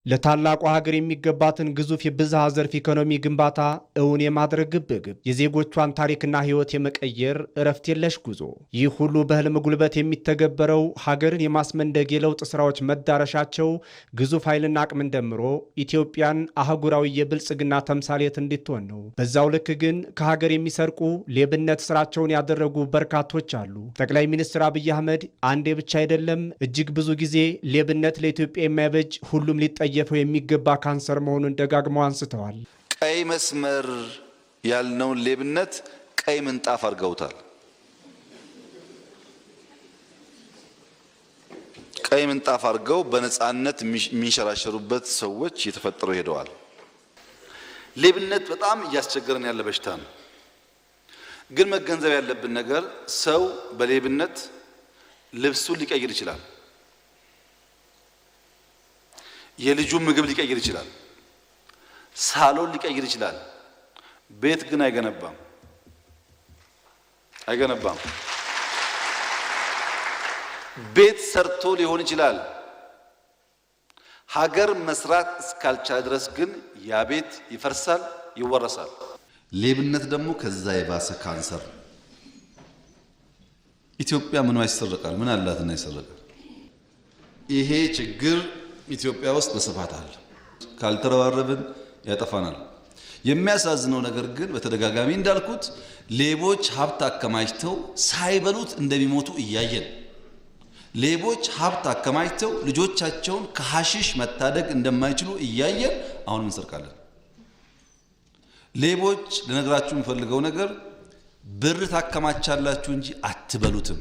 ለታላቁ ሀገር የሚገባትን ግዙፍ የብዝሃ ዘርፍ ኢኮኖሚ ግንባታ እውን የማድረግ ግብግብ የዜጎቿን ታሪክና ሕይወት የመቀየር እረፍት የለሽ ጉዞ ይህ ሁሉ በህልም ጉልበት የሚተገበረው ሀገርን የማስመንደግ የለውጥ ስራዎች መዳረሻቸው ግዙፍ ኃይልና አቅምን ደምሮ ኢትዮጵያን አህጉራዊ የብልጽግና ተምሳሌት እንድትሆን ነው። በዛው ልክ ግን ከሀገር የሚሰርቁ ሌብነት ስራቸውን ያደረጉ በርካቶች አሉ። ጠቅላይ ሚኒስትር አብይ አህመድ አንዴ ብቻ አይደለም እጅግ ብዙ ጊዜ ሌብነት ለኢትዮጵያ የማይበጅ ሁሉም ሊጠየፈው የሚገባ ካንሰር መሆኑን ደጋግመው አንስተዋል። ቀይ መስመር ያልነውን ሌብነት ቀይ ምንጣፍ አድርገውታል። ቀይ ምንጣፍ አድርገው በነፃነት የሚንሸራሸሩበት ሰዎች እየተፈጠሩ ሄደዋል። ሌብነት በጣም እያስቸገረን ያለ በሽታ ነው። ግን መገንዘብ ያለብን ነገር ሰው በሌብነት ልብሱን ሊቀይር ይችላል። የልጁን ምግብ ሊቀይር ይችላል። ሳሎን ሊቀይር ይችላል። ቤት ግን አይገነባም። ቤት ሰርቶ ሊሆን ይችላል። ሀገር መስራት እስካልቻለ ድረስ ግን ያ ቤት ይፈርሳል፣ ይወረሳል። ሌብነት ደግሞ ከዛ የባሰ ካንሰር። ኢትዮጵያ ምኗ ይሰረቃል? ምን አላትና ይሰረቃል? ይሄ ችግር ኢትዮጵያ ውስጥ በስፋት አለ። ካልተረባረብን ያጠፋናል። የሚያሳዝነው ነገር ግን በተደጋጋሚ እንዳልኩት ሌቦች ሀብት አከማችተው ሳይበሉት እንደሚሞቱ እያየን፣ ሌቦች ሀብት አከማችተው ልጆቻቸውን ከሐሺሽ መታደግ እንደማይችሉ እያየን አሁንም እንሰርቃለን። ሌቦች ልነግራችሁ የምፈልገው ነገር ብር ታከማቻላችሁ እንጂ አትበሉትም።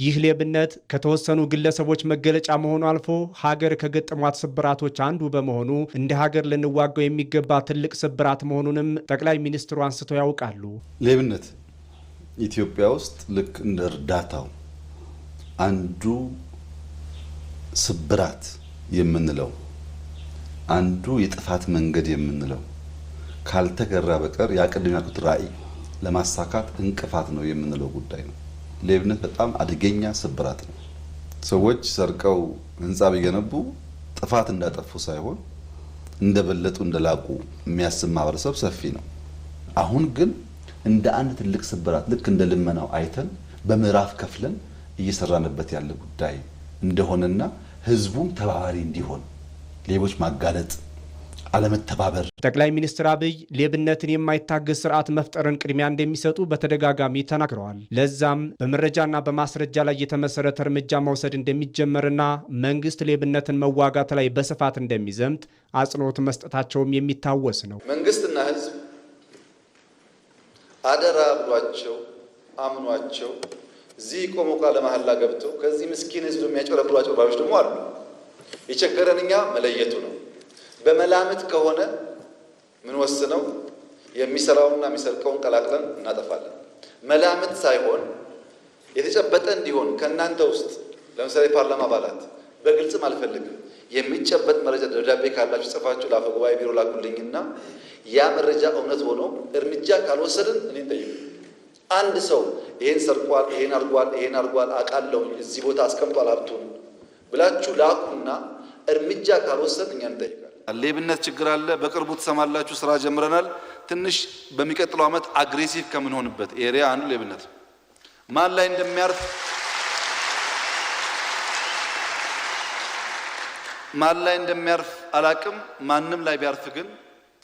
ይህ ሌብነት ከተወሰኑ ግለሰቦች መገለጫ መሆኑ አልፎ ሀገር ከገጠሟት ስብራቶች አንዱ በመሆኑ እንደ ሀገር ልንዋጋው የሚገባ ትልቅ ስብራት መሆኑንም ጠቅላይ ሚኒስትሩ አንስተው ያውቃሉ። ሌብነት ኢትዮጵያ ውስጥ ልክ እንደ እርዳታው አንዱ ስብራት የምንለው፣ አንዱ የጥፋት መንገድ የምንለው ካልተገራ በቀር ያቅድም ያልኩት ራዕይ ለማሳካት እንቅፋት ነው የምንለው ጉዳይ ነው። ሌብነት በጣም አደገኛ ስብራት ነው። ሰዎች ሰርቀው ህንፃ ቢገነቡ ጥፋት እንዳጠፉ ሳይሆን እንደበለጡ እንደላቁ የሚያስብ ማህበረሰብ ሰፊ ነው። አሁን ግን እንደ አንድ ትልቅ ስብራት ልክ እንደ ልመናው አይተን በምዕራፍ ከፍለን እየሰራንበት ያለ ጉዳይ እንደሆነና ህዝቡም ተባባሪ እንዲሆን ሌቦች ማጋለጥ አለመተባበር። ጠቅላይ ሚኒስትር አብይ ሌብነትን የማይታገስ ስርዓት መፍጠርን ቅድሚያ እንደሚሰጡ በተደጋጋሚ ተናግረዋል። ለዛም በመረጃና በማስረጃ ላይ የተመሰረተ እርምጃ መውሰድ እንደሚጀመርና መንግስት ሌብነትን መዋጋት ላይ በስፋት እንደሚዘምት አጽንኦት መስጠታቸውም የሚታወስ ነው። መንግስትና ህዝብ አደራ ብሏቸው አምኗቸው እዚህ ቆሞ ቃለ መሐላ ገብተው ከዚህ ምስኪን ህዝብ የሚያጨረብሩ አጭበርባሪዎች ደግሞ አሉ። የቸገረን እኛ መለየቱ ነው። በመላምት ከሆነ ምን ወስነው የሚሰራውና የሚሰርቀውን ቀላቅለን እናጠፋለን። መላምት ሳይሆን የተጨበጠ እንዲሆን ከእናንተ ውስጥ ለምሳሌ ፓርላማ አባላት በግልጽም አልፈልግም የሚጨበጥ መረጃ ደብዳቤ ካላችሁ ጽፋችሁ ለአፈ ጉባኤ ቢሮ ላኩልኝና ያ መረጃ እውነት ሆኖ እርምጃ ካልወሰድን እኔ ጠይቁ። አንድ ሰው ይሄን ሰርቋል፣ ይሄን አርጓል አውቃለሁ፣ እዚህ ቦታ አስቀምጧል ሀብቱን ብላችሁ ላኩና እርምጃ ካልወሰድን እኛ እንጠይቃለን። ሌብነት ችግር አለ። በቅርቡ ተሰማላችሁ፣ ስራ ጀምረናል። ትንሽ በሚቀጥለው ዓመት አግሬሲቭ ከምንሆንበት ኤሪያ አንዱ ሌብነት ማን ላይ እንደሚያርፍ አላቅም። ማንም ላይ ቢያርፍ ግን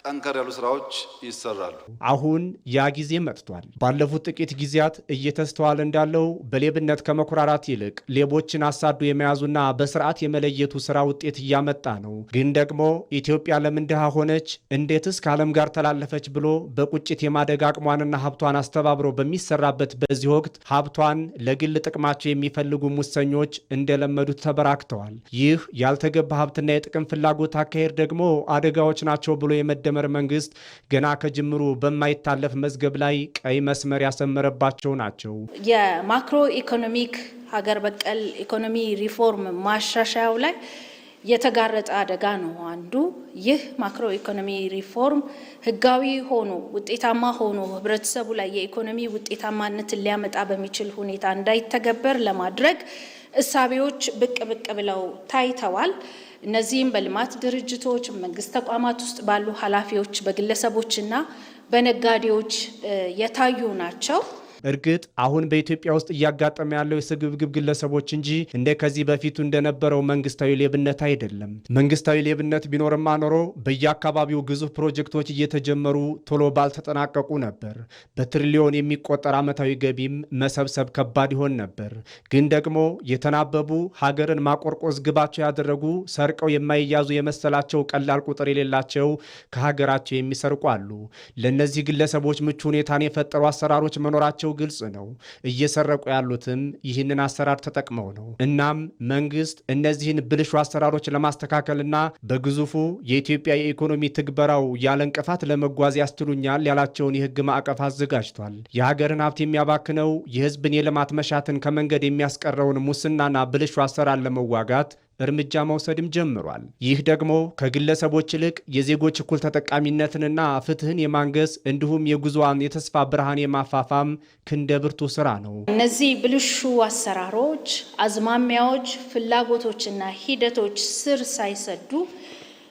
ጠንከር ያሉ ስራዎች ይሰራሉ። አሁን ያ ጊዜ መጥቷል። ባለፉት ጥቂት ጊዜያት እየተስተዋለ እንዳለው በሌብነት ከመኩራራት ይልቅ ሌቦችን አሳዶ የመያዙና በስርዓት የመለየቱ ስራ ውጤት እያመጣ ነው። ግን ደግሞ ኢትዮጵያ ለምን ድሃ ሆነች፣ እንዴትስ ከዓለም ጋር ተላለፈች ብሎ በቁጭት የማደግ አቅሟንና ሀብቷን አስተባብሮ በሚሰራበት በዚህ ወቅት ሀብቷን ለግል ጥቅማቸው የሚፈልጉ ሙሰኞች እንደለመዱት ተበራክተዋል። ይህ ያልተገባ ሀብትና የጥቅም ፍላጎት አካሄድ ደግሞ አደጋዎች ናቸው ብሎ የመደ መንግስት ገና ከጅምሩ በማይታለፍ መዝገብ ላይ ቀይ መስመር ያሰመረባቸው ናቸው። የማክሮ ኢኮኖሚክ ሀገር በቀል ኢኮኖሚ ሪፎርም ማሻሻያው ላይ የተጋረጠ አደጋ ነው አንዱ። ይህ ማክሮ ኢኮኖሚ ሪፎርም ህጋዊ ሆኖ ውጤታማ ሆኖ ህብረተሰቡ ላይ የኢኮኖሚ ውጤታማነትን ሊያመጣ በሚችል ሁኔታ እንዳይተገበር ለማድረግ እሳቤዎች ብቅ ብለው ታይተዋል። እነዚህም በልማት ድርጅቶች፣ መንግስት ተቋማት ውስጥ ባሉ ኃላፊዎች፣ በግለሰቦችና በነጋዴዎች የታዩ ናቸው። እርግጥ አሁን በኢትዮጵያ ውስጥ እያጋጠመ ያለው የስግብግብ ግለሰቦች እንጂ እንደ ከዚህ በፊቱ እንደነበረው መንግስታዊ ሌብነት አይደለም። መንግስታዊ ሌብነት ቢኖርማ ኖሮ በየአካባቢው ግዙፍ ፕሮጀክቶች እየተጀመሩ ቶሎ ባልተጠናቀቁ ነበር። በትሪሊዮን የሚቆጠር ዓመታዊ ገቢም መሰብሰብ ከባድ ይሆን ነበር። ግን ደግሞ የተናበቡ ሀገርን ማቆርቆዝ ግባቸው ያደረጉ ሰርቀው የማይያዙ የመሰላቸው ቀላል ቁጥር የሌላቸው ከሀገራቸው የሚሰርቁ አሉ። ለእነዚህ ግለሰቦች ምቹ ሁኔታን የፈጠሩ አሰራሮች መኖራቸው ግልጽ ነው። እየሰረቁ ያሉትም ይህንን አሰራር ተጠቅመው ነው። እናም መንግስት እነዚህን ብልሹ አሰራሮች ለማስተካከልና በግዙፉ የኢትዮጵያ የኢኮኖሚ ትግበራው ያለ እንቅፋት ለመጓዝ ያስችሉኛል ያላቸውን የህግ ማዕቀፍ አዘጋጅቷል። የሀገርን ሀብት የሚያባክነው የህዝብን የልማት መሻትን ከመንገድ የሚያስቀረውን ሙስናና ብልሹ አሰራር ለመዋጋት እርምጃ መውሰድም ጀምሯል። ይህ ደግሞ ከግለሰቦች ይልቅ የዜጎች እኩል ተጠቃሚነትንና ፍትህን የማንገስ እንዲሁም የጉዞዋን የተስፋ ብርሃን የማፋፋም ክንደ ብርቱ ስራ ነው። እነዚህ ብልሹ አሰራሮች፣ አዝማሚያዎች፣ ፍላጎቶችና ሂደቶች ስር ሳይሰዱ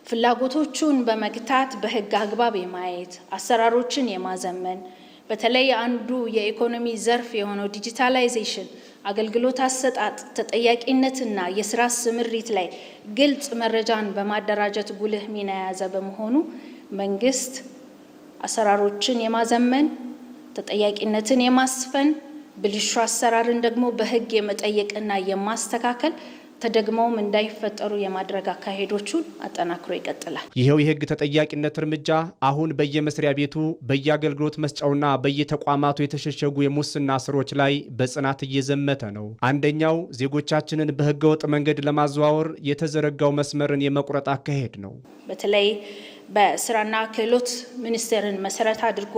ፍላጎቶቹን በመግታት በህግ አግባብ የማየት አሰራሮችን የማዘመን በተለይ አንዱ የኢኮኖሚ ዘርፍ የሆነው ዲጂታላይዜሽን አገልግሎት አሰጣጥ ተጠያቂነትና የስራ ስምሪት ላይ ግልጽ መረጃን በማደራጀት ጉልህ ሚና የያዘ በመሆኑ መንግስት አሰራሮችን የማዘመን ተጠያቂነትን የማስፈን ብልሹ አሰራርን ደግሞ በህግ የመጠየቅና የማስተካከል ተደግመውም እንዳይፈጠሩ የማድረግ አካሄዶቹን አጠናክሮ ይቀጥላል። ይሄው የህግ ተጠያቂነት እርምጃ አሁን በየመስሪያ ቤቱ በየአገልግሎት መስጫውና በየተቋማቱ የተሸሸጉ የሙስና ስሮች ላይ በጽናት እየዘመተ ነው። አንደኛው ዜጎቻችንን በህገወጥ መንገድ ለማዘዋወር የተዘረጋው መስመርን የመቁረጥ አካሄድ ነው። በተለይ በስራና ክህሎት ሚኒስቴርን መሰረት አድርጎ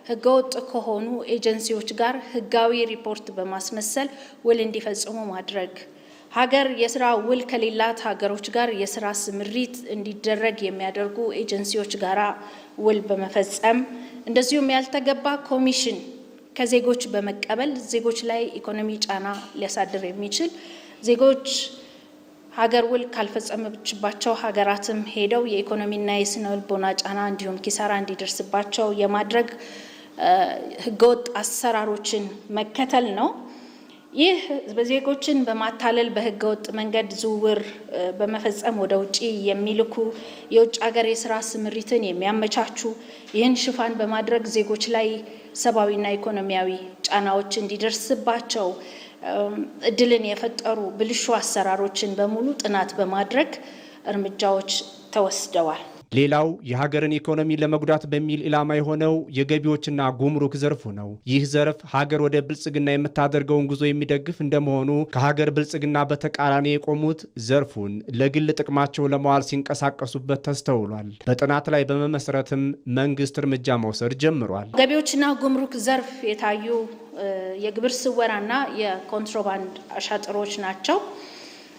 ህገወጥ ከሆኑ ኤጀንሲዎች ጋር ህጋዊ ሪፖርት በማስመሰል ውል እንዲፈጽሙ ማድረግ፣ ሀገር የስራ ውል ከሌላት ሀገሮች ጋር የስራ ስምሪት እንዲደረግ የሚያደርጉ ኤጀንሲዎች ጋራ ውል በመፈጸም እንደዚሁም ያልተገባ ኮሚሽን ከዜጎች በመቀበል ዜጎች ላይ ኢኮኖሚ ጫና ሊያሳድር የሚችል ዜጎች ሀገር ውል ካልፈጸመችባቸው ሀገራትም ሄደው የኢኮኖሚና የስነ ልቦና ጫና እንዲሁም ኪሳራ እንዲደርስባቸው የማድረግ ህገወጥ አሰራሮችን መከተል ነው። ይህ በዜጎችን በማታለል በህገወጥ መንገድ ዝውውር በመፈጸም ወደ ውጪ የሚልኩ የውጭ ሀገር የስራ ስምሪትን የሚያመቻቹ ይህን ሽፋን በማድረግ ዜጎች ላይ ሰብአዊና ኢኮኖሚያዊ ጫናዎች እንዲደርስባቸው እድልን የፈጠሩ ብልሹ አሰራሮችን በሙሉ ጥናት በማድረግ እርምጃዎች ተወስደዋል። ሌላው የሀገርን ኢኮኖሚ ለመጉዳት በሚል ኢላማ የሆነው የገቢዎችና ጉምሩክ ዘርፉ ነው። ይህ ዘርፍ ሀገር ወደ ብልጽግና የምታደርገውን ጉዞ የሚደግፍ እንደመሆኑ ከሀገር ብልጽግና በተቃራኒ የቆሙት ዘርፉን ለግል ጥቅማቸው ለመዋል ሲንቀሳቀሱበት ተስተውሏል። በጥናት ላይ በመመስረትም መንግስት እርምጃ መውሰድ ጀምሯል። ገቢዎችና ጉምሩክ ዘርፍ የታዩ የግብር ስወራና የኮንትሮባንድ አሻጥሮች ናቸው።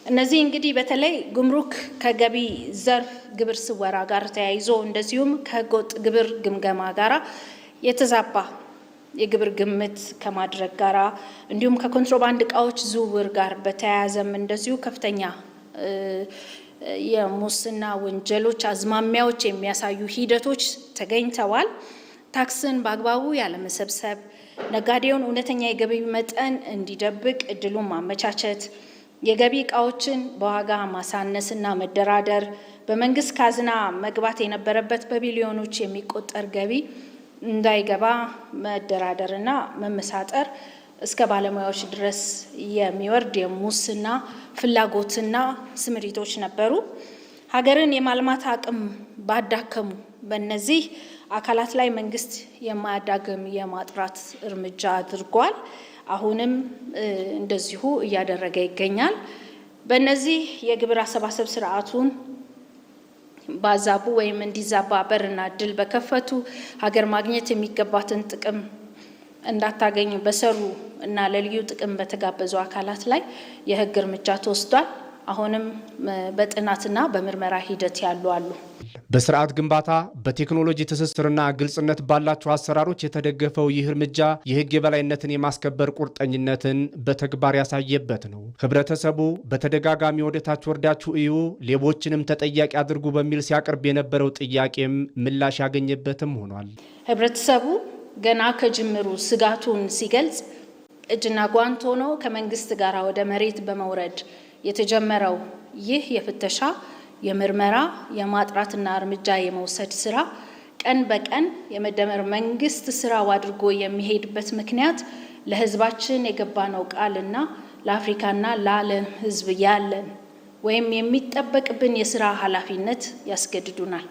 እነዚህ እንግዲህ በተለይ ጉምሩክ ከገቢ ዘርፍ ግብር ስወራ ጋር ተያይዞ እንደዚሁም ከህገወጥ ግብር ግምገማ ጋራ የተዛባ የግብር ግምት ከማድረግ ጋራ እንዲሁም ከኮንትሮባንድ እቃዎች ዝውውር ጋር በተያያዘም እንደዚሁ ከፍተኛ የሙስና ወንጀሎች አዝማሚያዎች የሚያሳዩ ሂደቶች ተገኝተዋል። ታክስን በአግባቡ ያለመሰብሰብ፣ ነጋዴውን እውነተኛ የገቢ መጠን እንዲደብቅ እድሉን ማመቻቸት፣ የገቢ እቃዎችን በዋጋ ማሳነስና መደራደር፣ በመንግስት ካዝና መግባት የነበረበት በቢሊዮኖች የሚቆጠር ገቢ እንዳይገባ መደራደርና መመሳጠር እስከ ባለሙያዎች ድረስ የሚወርድ የሙስና ፍላጎትና ስምሪቶች ነበሩ። ሀገርን የማልማት አቅም ባዳከሙ በእነዚህ አካላት ላይ መንግስት የማያዳግም የማጥራት እርምጃ አድርጓል። አሁንም እንደዚሁ እያደረገ ይገኛል። በእነዚህ የግብር አሰባሰብ ስርዓቱን ባዛቡ ወይም እንዲዛባ በርና እድል በከፈቱ ሀገር ማግኘት የሚገባትን ጥቅም እንዳታገኝ በሰሩ እና ለልዩ ጥቅም በተጋበዙ አካላት ላይ የህግ እርምጃ ተወስዷል። አሁንም በጥናትና በምርመራ ሂደት ያሉ አሉ። በስርዓት ግንባታ በቴክኖሎጂ ትስስርና ግልጽነት ባላቸው አሰራሮች የተደገፈው ይህ እርምጃ የህግ የበላይነትን የማስከበር ቁርጠኝነትን በተግባር ያሳየበት ነው። ህብረተሰቡ በተደጋጋሚ ወደታች ወርዳችሁ እዩ፣ ሌቦችንም ተጠያቂ አድርጉ በሚል ሲያቀርብ የነበረው ጥያቄም ምላሽ ያገኘበትም ሆኗል። ህብረተሰቡ ገና ከጅምሩ ስጋቱን ሲገልጽ እጅና ጓንት ሆኖ ከመንግስት ጋር ወደ መሬት በመውረድ የተጀመረው ይህ የፍተሻ የምርመራ የማጥራትና እርምጃ የመውሰድ ስራ ቀን በቀን የመደመር መንግስት ስራው አድርጎ የሚሄድበት ምክንያት ለህዝባችን የገባነው ቃልና ለአፍሪካና ለዓለም ህዝብ ያለን ወይም የሚጠበቅብን የስራ ኃላፊነት ያስገድዱናል።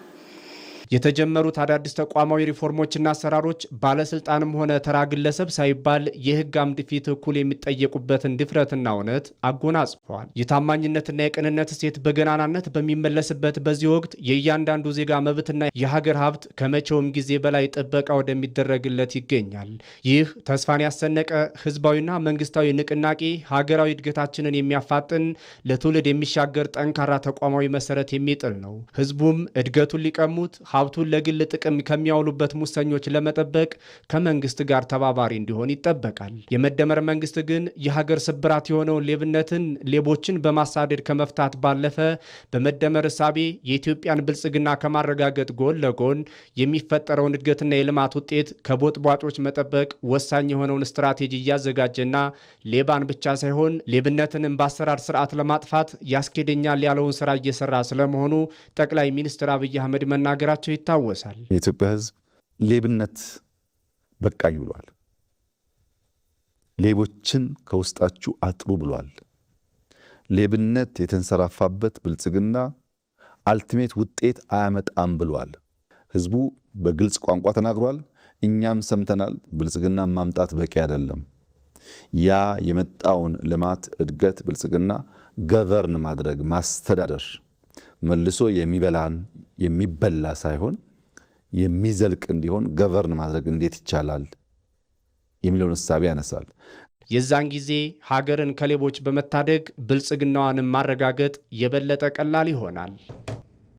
የተጀመሩት አዳዲስ ተቋማዊ ሪፎርሞችና አሰራሮች ባለስልጣንም ሆነ ተራ ግለሰብ ሳይባል የህግ አምድ ፊት እኩል የሚጠየቁበትን ድፍረትና እውነት አጎናጽፈዋል። የታማኝነትና የቅንነት እሴት በገናናነት በሚመለስበት በዚህ ወቅት የእያንዳንዱ ዜጋ መብትና የሀገር ሀብት ከመቼውም ጊዜ በላይ ጥበቃ ወደሚደረግለት ይገኛል። ይህ ተስፋን ያሰነቀ ህዝባዊና መንግስታዊ ንቅናቄ ሀገራዊ እድገታችንን የሚያፋጥን ለትውልድ የሚሻገር ጠንካራ ተቋማዊ መሰረት የሚጥል ነው። ህዝቡም እድገቱን ሊቀሙት ሀብቱን ለግል ጥቅም ከሚያውሉበት ሙሰኞች ለመጠበቅ ከመንግስት ጋር ተባባሪ እንዲሆን ይጠበቃል። የመደመር መንግስት ግን የሀገር ስብራት የሆነውን ሌቦችን በማሳደድ ከመፍታት ባለፈ በመደመር እሳቤ የኢትዮጵያን ብልጽግና ከማረጋገጥ ጎን ለጎን የሚፈጠረውን እድገትና የልማት ውጤት ከቦጥቧጮች መጠበቅ ወሳኝ የሆነውን ስትራቴጂ እያዘጋጀና ሌባን ብቻ ሳይሆን ሌብነትንም በአሰራር ስርዓት ለማጥፋት ያስኬደኛል ያለውን ስራ እየሰራ ስለመሆኑ ጠቅላይ ሚኒስትር አብይ አህመድ መናገራቸው ይታወሳል። የኢትዮጵያ ህዝብ ሌብነት በቃኝ ብሏል። ሌቦችን ከውስጣችሁ አጥሩ ብሏል። ሌብነት የተንሰራፋበት ብልጽግና አልቲሜት ውጤት አያመጣም ብሏል። ህዝቡ በግልጽ ቋንቋ ተናግሯል። እኛም ሰምተናል። ብልጽግና ማምጣት በቂ አይደለም። ያ የመጣውን ልማት እድገት ብልጽግና ገቨርን ማድረግ ማስተዳደር መልሶ የሚበላ ሳይሆን የሚዘልቅ እንዲሆን ገቨርን ማድረግ እንዴት ይቻላል የሚለውን እሳቤ ያነሳል። የዛን ጊዜ ሀገርን ከሌቦች በመታደግ ብልጽግናዋንም ማረጋገጥ የበለጠ ቀላል ይሆናል።